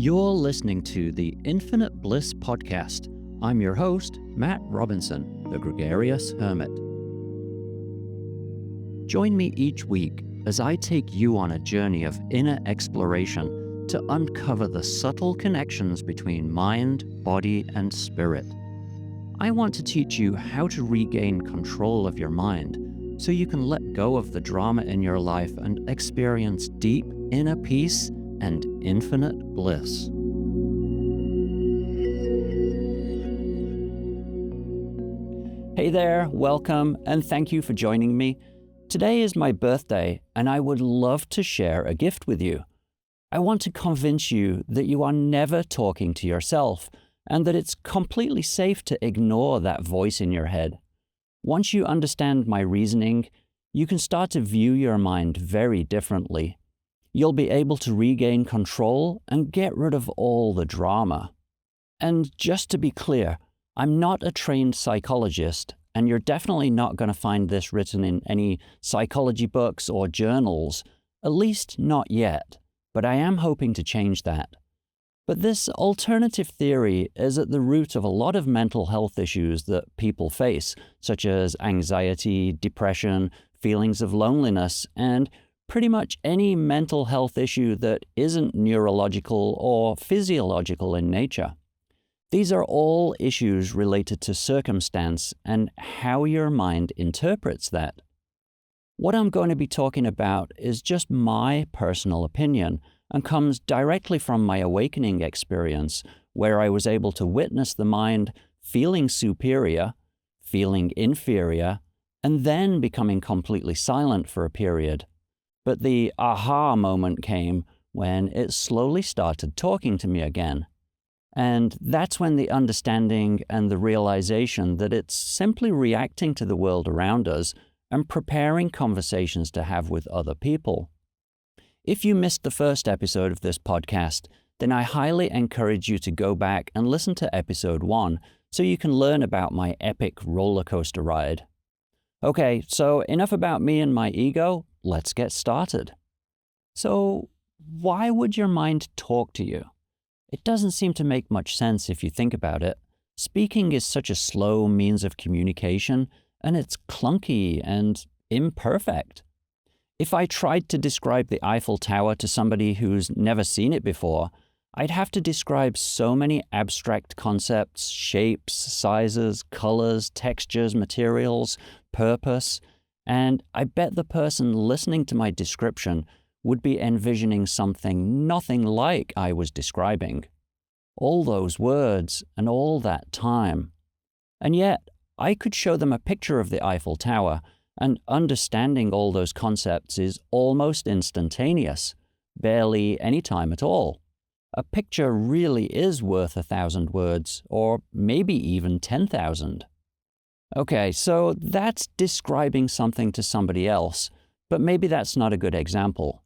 You're listening to the Infinite Bliss Podcast. I'm your host, Matt Robinson, the Gregarious Hermit. Join me each week as I take you on a journey of inner exploration to uncover the subtle connections between mind, body, and spirit. I want to teach you how to regain control of your mind so you can let go of the drama in your life and experience deep inner peace and infinite bliss. Hey there, welcome, and thank you for joining me. Today is my birthday, and I would love to share a gift with you. I want to convince you that you are never talking to yourself, and that it's completely safe to ignore that voice in your head. Once you understand my reasoning, you can start to view your mind very differently. You'll be able to regain control and get rid of all the drama. And just to be clear, I'm not a trained psychologist, and you're definitely not going to find this written in any psychology books or journals, at least not yet, but I am hoping to change that. But this alternative theory is at the root of a lot of mental health issues that people face, such as anxiety, depression, feelings of loneliness, and pretty much any mental health issue that isn't neurological or physiological in nature. These are all issues related to circumstance and how your mind interprets that. What I'm going to be talking about is just my personal opinion and comes directly from my awakening experience, where I was able to witness the mind feeling superior, feeling inferior, and then becoming completely silent for a period. But the aha moment came when it slowly started talking to me again. And that's when the understanding and the realization that it's simply reacting to the world around us and preparing conversations to have with other people. If you missed the first episode of this podcast, then I highly encourage you to go back and listen to episode 1 so you can learn about my epic roller coaster ride. Okay, so enough about me and my ego. Let's get started. So, why would your mind talk to you? It doesn't seem to make much sense if you think about it. Speaking is such a slow means of communication, and it's clunky and imperfect. If I tried to describe the Eiffel Tower to somebody who's never seen it before, I'd have to describe so many abstract concepts, shapes, sizes, colors, textures, materials, purpose, and I bet the person listening to my description would be envisioning something nothing like I was describing. All those words and all that time. And yet, I could show them a picture of the Eiffel Tower, and understanding all those concepts is almost instantaneous, barely any time at all. A picture really is worth 1,000 words, or maybe even 10,000. Okay, so that's describing something to somebody else, but maybe that's not a good example.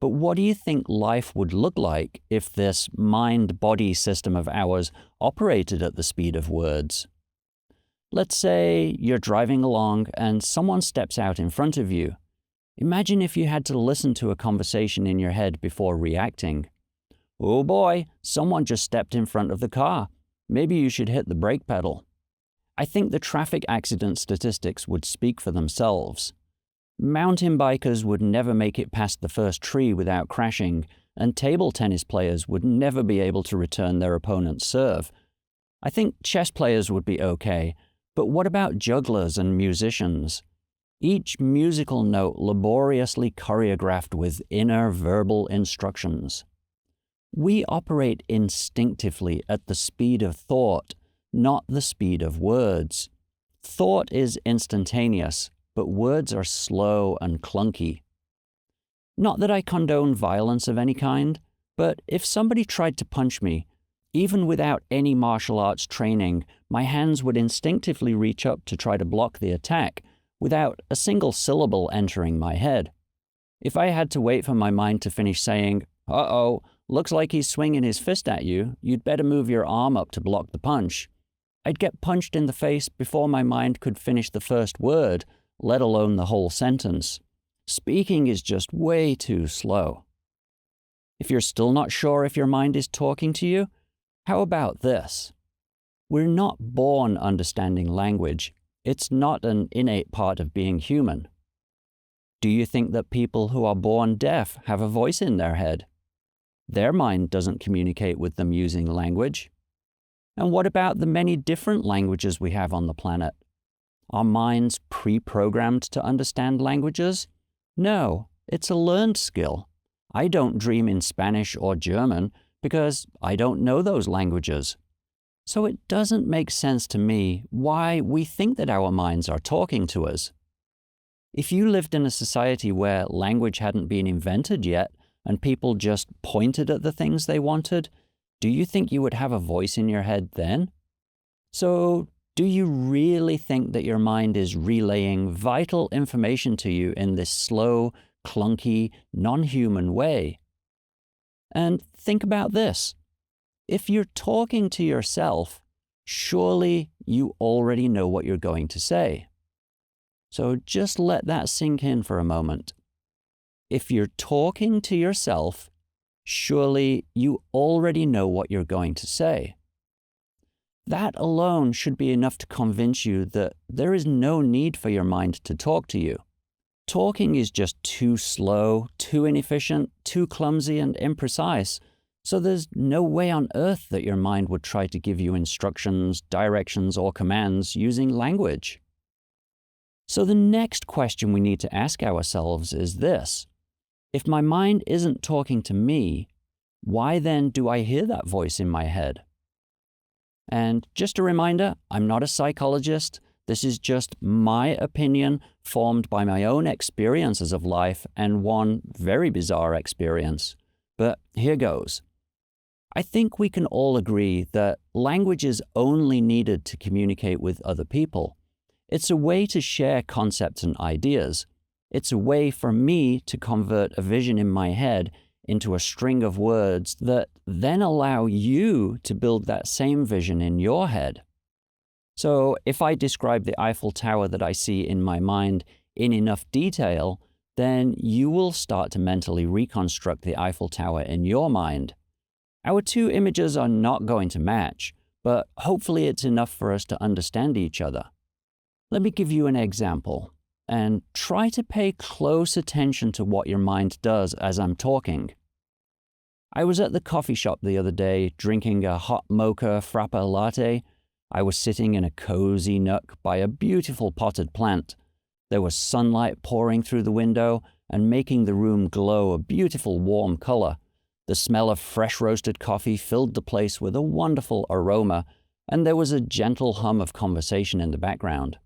But what do you think life would look like if this mind-body system of ours operated at the speed of words? Let's say you're driving along and someone steps out in front of you. Imagine if you had to listen to a conversation in your head before reacting. Oh boy, someone just stepped in front of the car. Maybe you should hit the brake pedal. I think the traffic accident statistics would speak for themselves. Mountain bikers would never make it past the first tree without crashing, and table tennis players would never be able to return their opponent's serve. I think chess players would be okay, but what about jugglers and musicians? Each musical note laboriously choreographed with inner verbal instructions. We operate instinctively at the speed of thought, not the speed of words. Thought is instantaneous, but words are slow and clunky. Not that I condone violence of any kind, but if somebody tried to punch me, even without any martial arts training, my hands would instinctively reach up to try to block the attack, without a single syllable entering my head. If I had to wait for my mind to finish saying, "Uh-oh, looks like he's swinging his fist at you, you'd better move your arm up to block the punch," I'd get punched in the face before my mind could finish the first word, let alone the whole sentence. Speaking is just way too slow. If you're still not sure if your mind is talking to you, how about this? We're not born understanding language. It's not an innate part of being human. Do you think that people who are born deaf have a voice in their head? Their mind doesn't communicate with them using language. And what about the many different languages we have on the planet? Are minds pre-programmed to understand languages? No, it's a learned skill. I don't dream in Spanish or German because I don't know those languages. So it doesn't make sense to me why we think that our minds are talking to us. If you lived in a society where language hadn't been invented yet and people just pointed at the things they wanted, do you think you would have a voice in your head then? So, do you really think that your mind is relaying vital information to you in this slow, clunky, non-human way? And think about this. If you're talking to yourself, surely you already know what you're going to say. So just let that sink in for a moment. If you're talking to yourself, surely you already know what you're going to say. That alone should be enough to convince you that there is no need for your mind to talk to you. Talking is just too slow, too inefficient, too clumsy and imprecise, so there's no way on earth that your mind would try to give you instructions, directions, or commands using language. So the next question we need to ask ourselves is this: if my mind isn't talking to me, why then do I hear that voice in my head? And just a reminder, I'm not a psychologist. This is just my opinion formed by my own experiences of life and one very bizarre experience. But here goes. I think we can all agree that language is only needed to communicate with other people. It's a way to share concepts and ideas. It's a way for me to convert a vision in my head into a string of words that then allow you to build that same vision in your head. So if I describe the Eiffel Tower that I see in my mind in enough detail, then you will start to mentally reconstruct the Eiffel Tower in your mind. Our two images are not going to match, but hopefully it's enough for us to understand each other. Let me give you an example, and try to pay close attention to what your mind does as I'm talking. I was at the coffee shop the other day drinking a hot mocha frappe latte. I was sitting in a cozy nook by a beautiful potted plant. There was sunlight pouring through the window and making the room glow a beautiful warm color. The smell of fresh roasted coffee filled the place with a wonderful aroma, and there was a gentle hum of conversation in the background.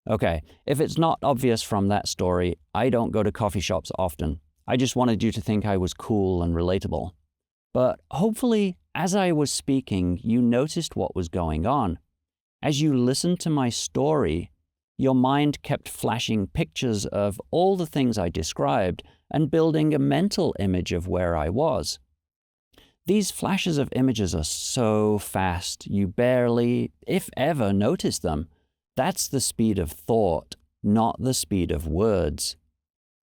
Okay, if it's not obvious from that story, I don't go to coffee shops often. I just wanted you to think I was cool and relatable. But hopefully, as I was speaking, you noticed what was going on. As you listened to my story, your mind kept flashing pictures of all the things I described and building a mental image of where I was. These flashes of images are so fast, you barely, if ever, notice them. That's the speed of thought, not the speed of words.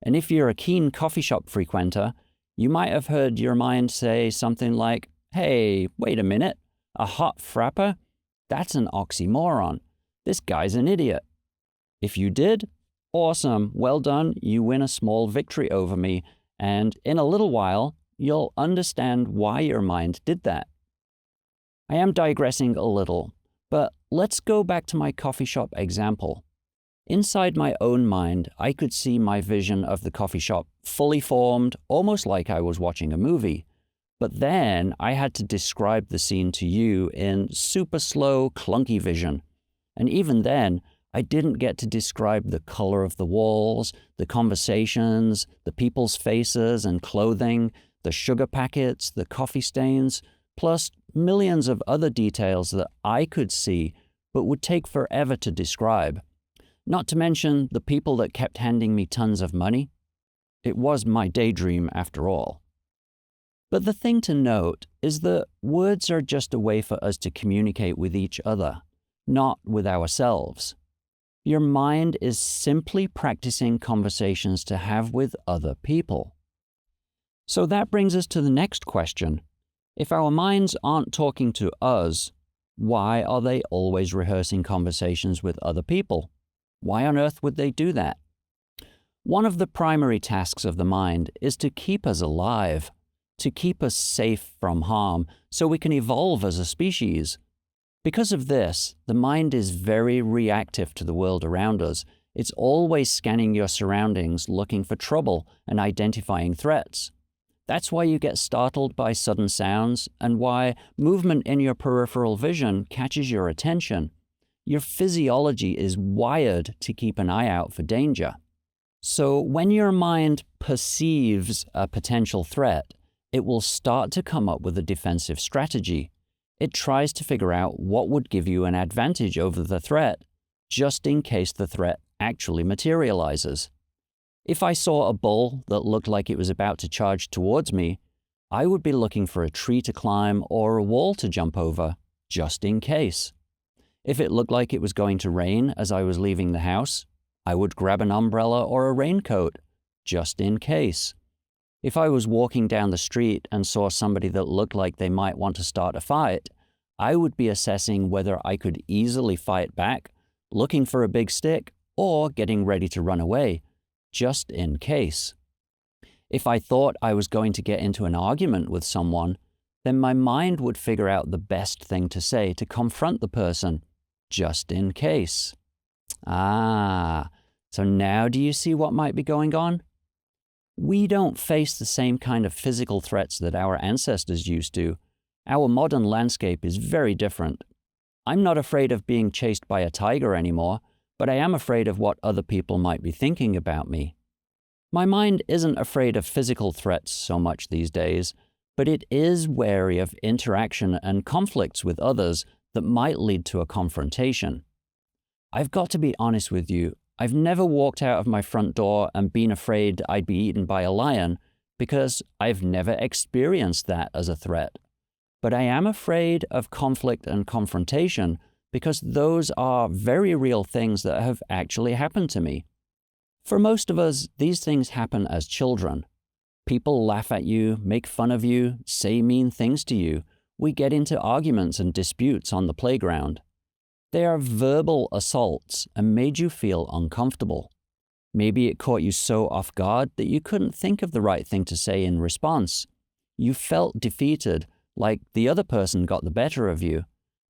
And if you're a keen coffee shop frequenter, you might have heard your mind say something like, "Hey, wait a minute, a hot frapper? That's an oxymoron. This guy's an idiot." If you did, awesome, well done, you win a small victory over me, and in a little while, you'll understand why your mind did that. I am digressing a little, but let's go back to my coffee shop example. Inside my own mind, I could see my vision of the coffee shop fully formed, almost like I was watching a movie. But then I had to describe the scene to you in super slow, clunky vision. And even then, I didn't get to describe the color of the walls, the conversations, the people's faces and clothing, the sugar packets, the coffee stains, plus millions of other details that I could see but would take forever to describe. Not to mention the people that kept handing me tons of money. It was my daydream after all. But the thing to note is that words are just a way for us to communicate with each other, not with ourselves. Your mind is simply practicing conversations to have with other people. So that brings us to the next question. If our minds aren't talking to us, why are they always rehearsing conversations with other people? Why on earth would they do that? One of the primary tasks of the mind is to keep us alive, to keep us safe from harm, so we can evolve as a species. Because of this, the mind is very reactive to the world around us. It's always scanning your surroundings, looking for trouble and identifying threats. That's why you get startled by sudden sounds and why movement in your peripheral vision catches your attention. Your physiology is wired to keep an eye out for danger. So when your mind perceives a potential threat, it will start to come up with a defensive strategy. It tries to figure out what would give you an advantage over the threat, just in case the threat actually materializes. If I saw a bull that looked like it was about to charge towards me, I would be looking for a tree to climb or a wall to jump over, just in case. If it looked like it was going to rain as I was leaving the house, I would grab an umbrella or a raincoat, just in case. If I was walking down the street and saw somebody that looked like they might want to start a fight, I would be assessing whether I could easily fight back, looking for a big stick, or getting ready to run away, just in case. If I thought I was going to get into an argument with someone, then my mind would figure out the best thing to say to confront the person, just in case. So now do you see what might be going on? We don't face the same kind of physical threats that our ancestors used to. Our modern landscape is very different. I'm not afraid of being chased by a tiger anymore, but I am afraid of what other people might be thinking about me. My mind isn't afraid of physical threats so much these days, but it is wary of interaction and conflicts with others that might lead to a confrontation. I've got to be honest with you, I've never walked out of my front door and been afraid I'd be eaten by a lion because I've never experienced that as a threat. But I am afraid of conflict and confrontation because those are very real things that have actually happened to me. For most of us, these things happen as children. People laugh at you, make fun of you, say mean things to you. We get into arguments and disputes on the playground. They are verbal assaults and made you feel uncomfortable. Maybe it caught you so off guard that you couldn't think of the right thing to say in response. You felt defeated, like the other person got the better of you.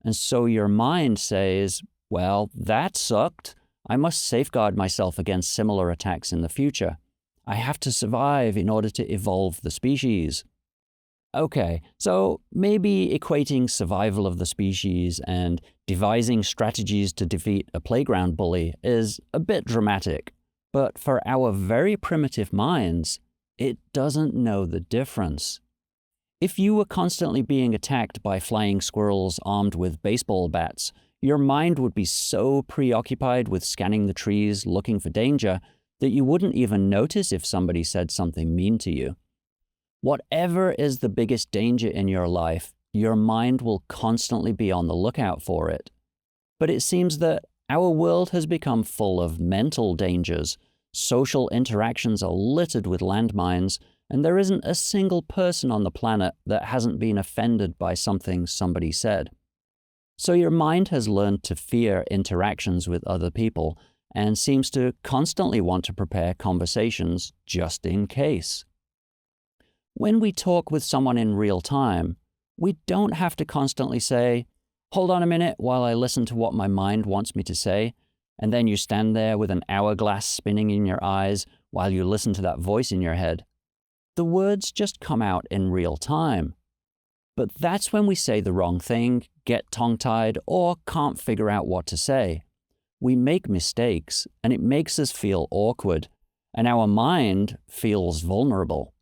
And so your mind says, well, that sucked. I must safeguard myself against similar attacks in the future. I have to survive in order to evolve the species. Okay, so maybe equating survival of the species and devising strategies to defeat a playground bully is a bit dramatic, but for our very primitive minds, it doesn't know the difference. If you were constantly being attacked by flying squirrels armed with baseball bats, your mind would be so preoccupied with scanning the trees looking for danger that you wouldn't even notice if somebody said something mean to you. Whatever is the biggest danger in your life, your mind will constantly be on the lookout for it. But it seems that our world has become full of mental dangers. Social interactions are littered with landmines, and there isn't a single person on the planet that hasn't been offended by something somebody said. So your mind has learned to fear interactions with other people and seems to constantly want to prepare conversations just in case. When we talk with someone in real time, we don't have to constantly say, hold on a minute while I listen to what my mind wants me to say, and then you stand there with an hourglass spinning in your eyes while you listen to that voice in your head. The words just come out in real time. But that's when we say the wrong thing, get tongue-tied, or can't figure out what to say. We make mistakes, and it makes us feel awkward, and our mind feels vulnerable.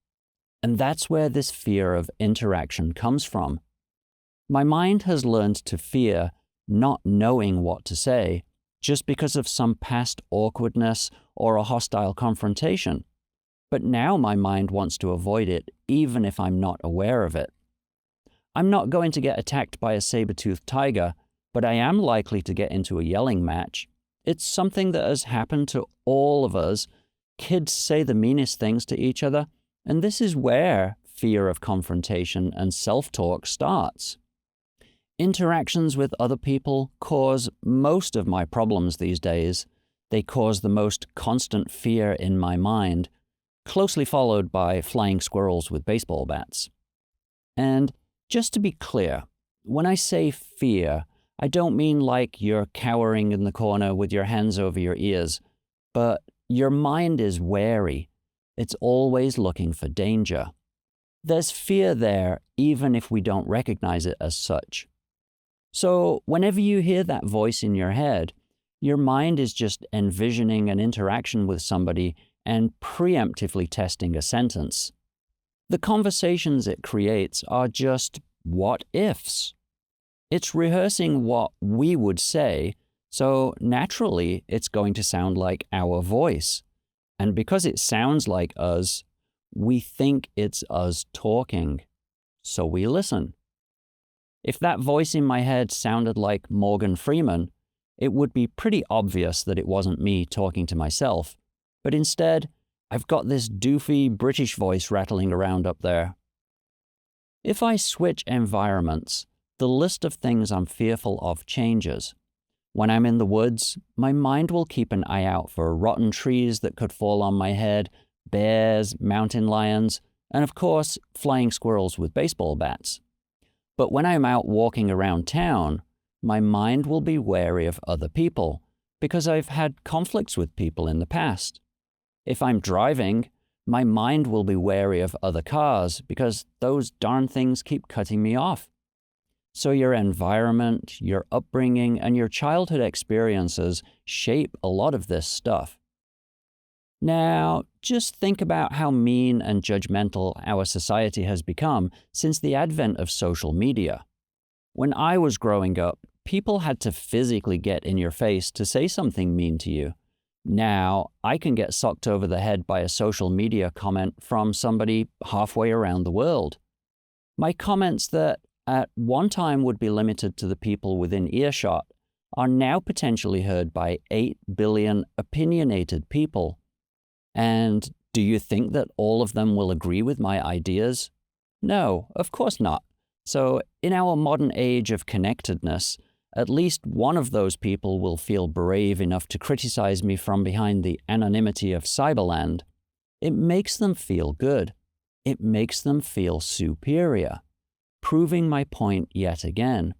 And that's where this fear of interaction comes from. My mind has learned to fear not knowing what to say just because of some past awkwardness or a hostile confrontation. But now my mind wants to avoid it even if I'm not aware of it. I'm not going to get attacked by a saber-toothed tiger, but I am likely to get into a yelling match. It's something that has happened to all of us. Kids say the meanest things to each other, And this is where fear of confrontation and self-talk starts. Interactions with other people cause most of my problems these days. They cause the most constant fear in my mind, closely followed by flying squirrels with baseball bats. And just to be clear, when I say fear, I don't mean like you're cowering in the corner with your hands over your ears, but your mind is wary. It's always looking for danger. There's fear there even if we don't recognize it as such. So whenever you hear that voice in your head, your mind is just envisioning an interaction with somebody and preemptively testing a sentence. The conversations it creates are just what-ifs. It's rehearsing what we would say, so naturally it's going to sound like our voice. And because it sounds like us, we think it's us talking, so we listen. If that voice in my head sounded like Morgan Freeman, it would be pretty obvious that it wasn't me talking to myself, but instead, I've got this doofy British voice rattling around up there. If I switch environments, the list of things I'm fearful of changes. When I'm in the woods, my mind will keep an eye out for rotten trees that could fall on my head, bears, mountain lions, and of course, flying squirrels with baseball bats. But when I'm out walking around town, my mind will be wary of other people because I've had conflicts with people in the past. If I'm driving, my mind will be wary of other cars because those darn things keep cutting me off. So your environment, your upbringing, and your childhood experiences shape a lot of this stuff. Now, just think about how mean and judgmental our society has become since the advent of social media. When I was growing up, people had to physically get in your face to say something mean to you. Now, I can get socked over the head by a social media comment from somebody halfway around the world. My comments that at one time would be limited to the people within earshot are now potentially heard by 8 billion opinionated people. And do you think that all of them will agree with my ideas? No, of course not. So in our modern age of connectedness, at least one of those people will feel brave enough to criticize me from behind the anonymity of Cyberland. It makes them feel good. It makes them feel superior, proving my point yet again.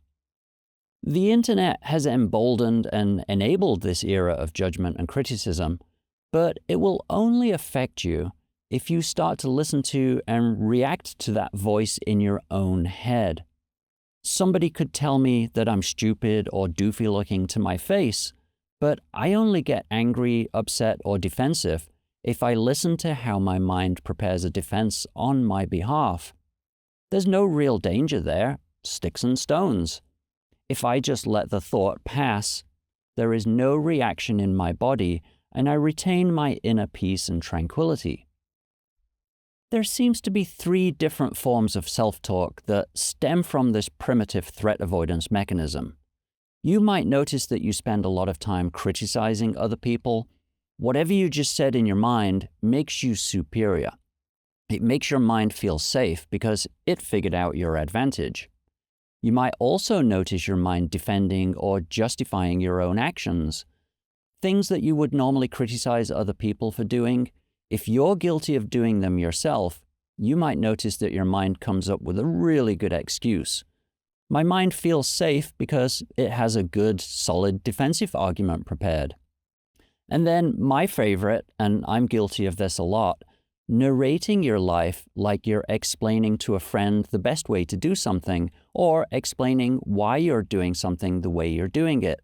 The internet has emboldened and enabled this era of judgment and criticism, but it will only affect you if you start to listen to and react to that voice in your own head. Somebody could tell me that I'm stupid or doofy looking to my face, but I only get angry, upset, or defensive if I listen to how my mind prepares a defense on my behalf. There's no real danger there, sticks and stones. If I just let the thought pass, there is no reaction in my body, and I retain my inner peace and tranquility. There seems to be 3 different forms of self-talk that stem from this primitive threat avoidance mechanism. You might notice that you spend a lot of time criticizing other people. Whatever you just said in your mind makes you superior. It makes your mind feel safe because it figured out your advantage. You might also notice your mind defending or justifying your own actions. Things that you would normally criticize other people for doing, if you're guilty of doing them yourself, you might notice that your mind comes up with a really good excuse. My mind feels safe because it has a good, solid defensive argument prepared. And then my favorite, and I'm guilty of this a lot, narrating your life like you're explaining to a friend the best way to do something, or explaining why you're doing something the way you're doing it.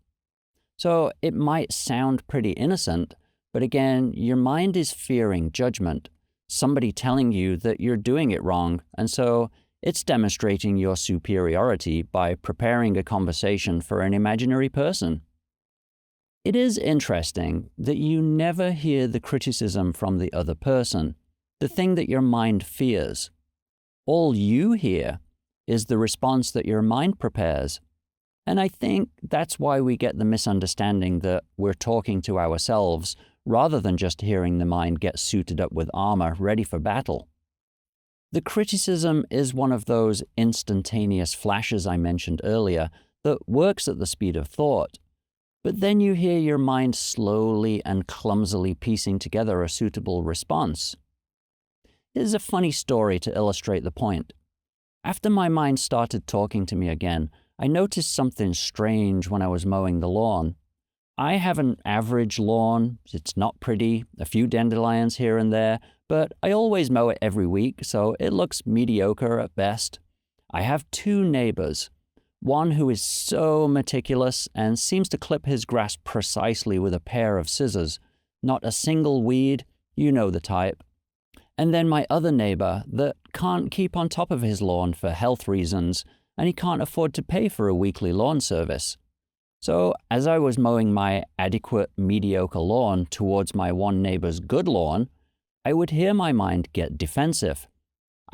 So it might sound pretty innocent, but again, your mind is fearing judgment, somebody telling you that you're doing it wrong, and so it's demonstrating your superiority by preparing a conversation for an imaginary person. It is interesting that you never hear the criticism from the other person, the thing that your mind fears. All you hear is the response that your mind prepares. And I think that's why we get the misunderstanding that we're talking to ourselves rather than just hearing the mind get suited up with armor ready for battle. The criticism is one of those instantaneous flashes I mentioned earlier that works at the speed of thought. But then you hear your mind slowly and clumsily piecing together a suitable response. Here's a funny story to illustrate the point. After my mind started talking to me again, I noticed something strange when I was mowing the lawn. I have an average lawn. It's not pretty, a few dandelions here and there, but I always mow it every week, so it looks mediocre at best. I have two neighbors. One who is so meticulous and seems to clip his grass precisely with a pair of scissors. Not a single weed, you know the type. And then my other neighbor that can't keep on top of his lawn for health reasons, and he can't afford to pay for a weekly lawn service. So as I was mowing my adequate mediocre lawn towards my one neighbor's good lawn, I would hear my mind get defensive.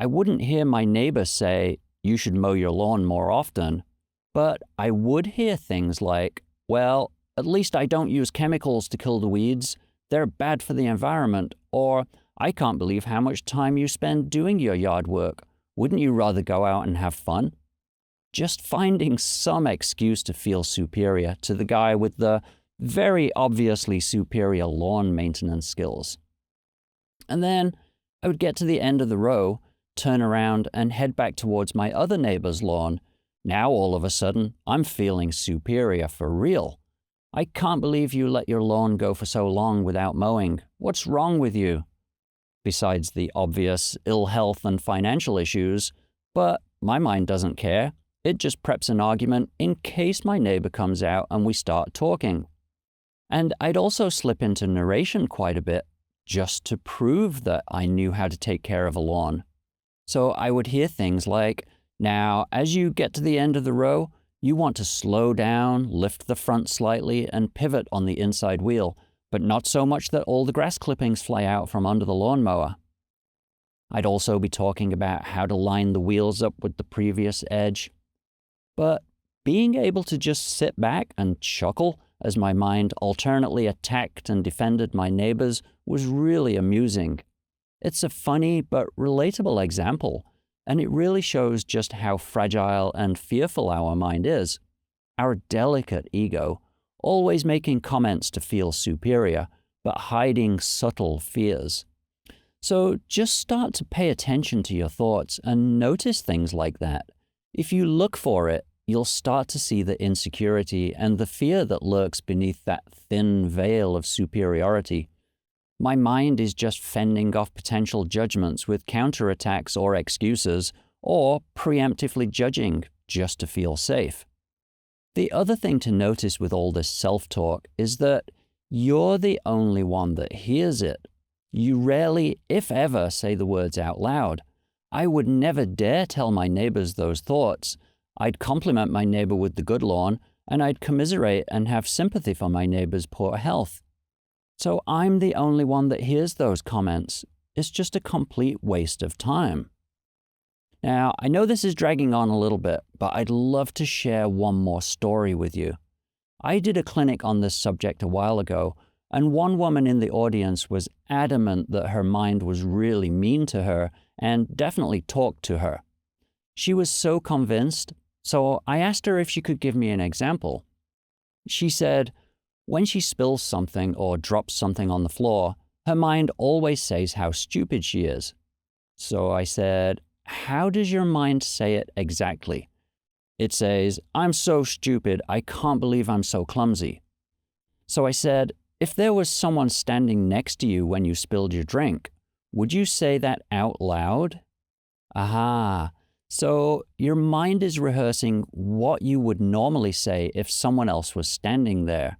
I wouldn't hear my neighbor say, "You should mow your lawn more often," but I would hear things like, "Well, at least I don't use chemicals to kill the weeds. They're bad for the environment," or "I can't believe how much time you spend doing your yard work. Wouldn't you rather go out and have fun?" Just finding some excuse to feel superior to the guy with the very obviously superior lawn maintenance skills. And then I would get to the end of the row, turn around and head back towards my other neighbor's lawn. Now all of a sudden, I'm feeling superior for real. "I can't believe you let your lawn go for so long without mowing. What's wrong with you?" Besides the obvious ill health and financial issues, but my mind doesn't care. It just preps an argument in case my neighbor comes out and we start talking. And I'd also slip into narration quite a bit, just to prove that I knew how to take care of a lawn. So I would hear things like, "Now, as you get to the end of the row, you want to slow down, lift the front slightly, and pivot on the inside wheel, but not so much that all the grass clippings fly out from under the lawnmower." I'd also be talking about how to line the wheels up with the previous edge. But being able to just sit back and chuckle as my mind alternately attacked and defended my neighbors was really amusing. It's a funny but relatable example, and it really shows just how fragile and fearful our mind is. Our delicate ego, always making comments to feel superior, but hiding subtle fears. So just start to pay attention to your thoughts and notice things like that. If you look for it, you'll start to see the insecurity and the fear that lurks beneath that thin veil of superiority. My mind is just fending off potential judgments with counterattacks or excuses, or preemptively judging just to feel safe. The other thing to notice with all this self-talk is that you're the only one that hears it. You rarely, if ever, say the words out loud. I would never dare tell my neighbors those thoughts. I'd compliment my neighbor with the good lawn, and I'd commiserate and have sympathy for my neighbor's poor health. So I'm the only one that hears those comments. It's just a complete waste of time. Now, I know this is dragging on a little bit, but I'd love to share one more story with you. I did a clinic on this subject a while ago, and one woman in the audience was adamant that her mind was really mean to her and definitely talked to her. She was so convinced, so I asked her if she could give me an example. She said, when she spills something or drops something on the floor, her mind always says how stupid she is. So I said, "How does your mind say it exactly?" It says, "I'm so stupid, I can't believe I'm so clumsy." So I said, if there was someone standing next to you when you spilled your drink, would you say that out loud? Aha. So your mind is rehearsing what you would normally say if someone else was standing there.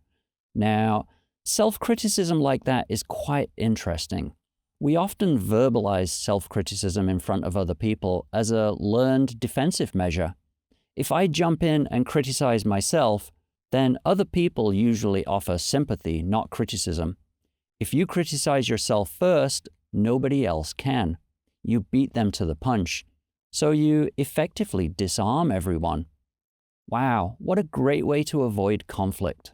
Now, self-criticism like that is quite interesting. We often verbalize self-criticism in front of other people as a learned defensive measure. If I jump in and criticize myself, then other people usually offer sympathy, not criticism. If you criticize yourself first, nobody else can. You beat them to the punch. So you effectively disarm everyone. Wow, what a great way to avoid conflict.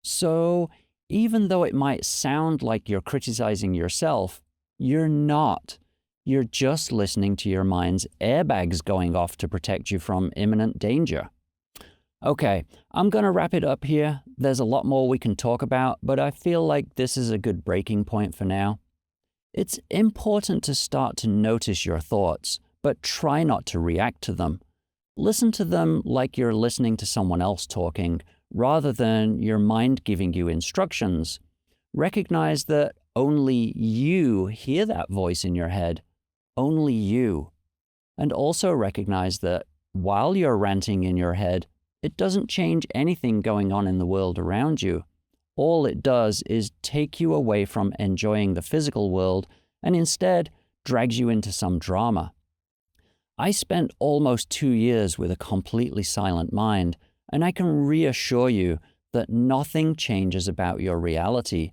So even though it might sound like you're criticizing yourself, you're not. You're just listening to your mind's airbags going off to protect you from imminent danger. Okay, I'm going to wrap it up here. There's a lot more we can talk about, but I feel like this is a good breaking point for now. It's important to start to notice your thoughts, but try not to react to them. Listen to them like you're listening to someone else talking, rather than your mind giving you instructions. Recognize that only you hear that voice in your head. Only you. And also recognize that while you're ranting in your head, it doesn't change anything going on in the world around you. All it does is take you away from enjoying the physical world and instead drags you into some drama. I spent almost 2 years with a completely silent mind, and I can reassure you that nothing changes about your reality.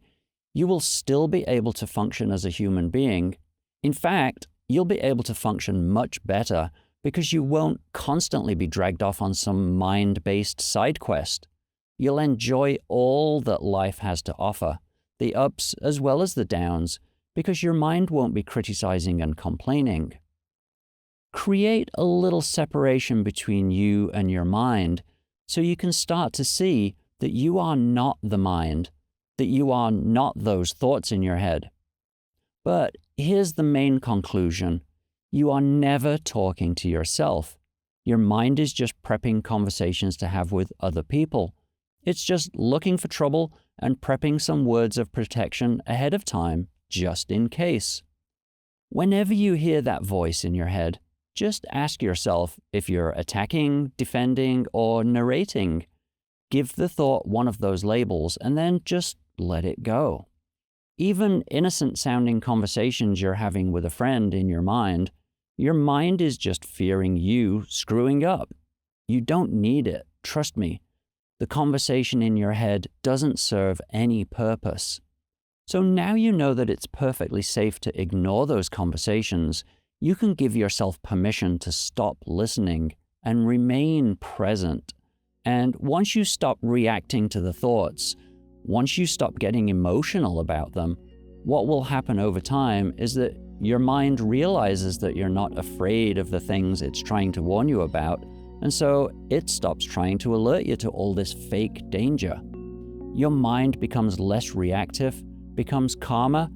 You will still be able to function as a human being. In fact, you'll be able to function much better because you won't constantly be dragged off on some mind-based side quest. You'll enjoy all that life has to offer, the ups as well as the downs, because your mind won't be criticizing and complaining. Create a little separation between you and your mind so you can start to see that you are not the mind, that you are not those thoughts in your head. But here's the main conclusion. You are never talking to yourself. Your mind is just prepping conversations to have with other people. It's just looking for trouble and prepping some words of protection ahead of time, just in case. Whenever you hear that voice in your head, just ask yourself if you're attacking, defending, or narrating. Give the thought one of those labels and then just let it go. Even innocent-sounding conversations you're having with a friend in your mind is just fearing you screwing up. You don't need it, trust me. The conversation in your head doesn't serve any purpose. So now you know that it's perfectly safe to ignore those conversations. You can give yourself permission to stop listening and remain present. And once you stop reacting to the thoughts, once you stop getting emotional about them, what will happen over time is that your mind realizes that you're not afraid of the things it's trying to warn you about, and so it stops trying to alert you to all this fake danger. Your mind becomes less reactive, becomes calmer,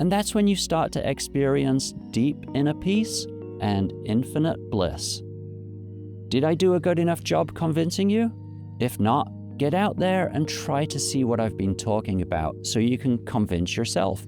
and that's when you start to experience deep inner peace and infinite bliss. Did I do a good enough job convincing you? If not, get out there and try to see what I've been talking about so you can convince yourself.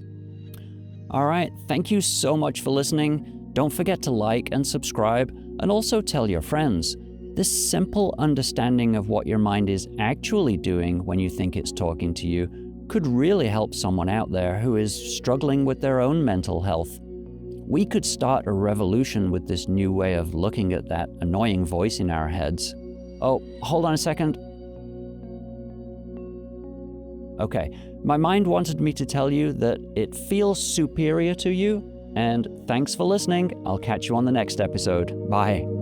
All right, thank you so much for listening. Don't forget to like and subscribe, and also tell your friends. This simple understanding of what your mind is actually doing when you think it's talking to you could really help someone out there who is struggling with their own mental health. We could start a revolution with this new way of looking at that annoying voice in our heads. Oh, hold on a second. Okay, my mind wanted me to tell you that it feels superior to you, and thanks for listening. I'll catch you on the next episode. Bye.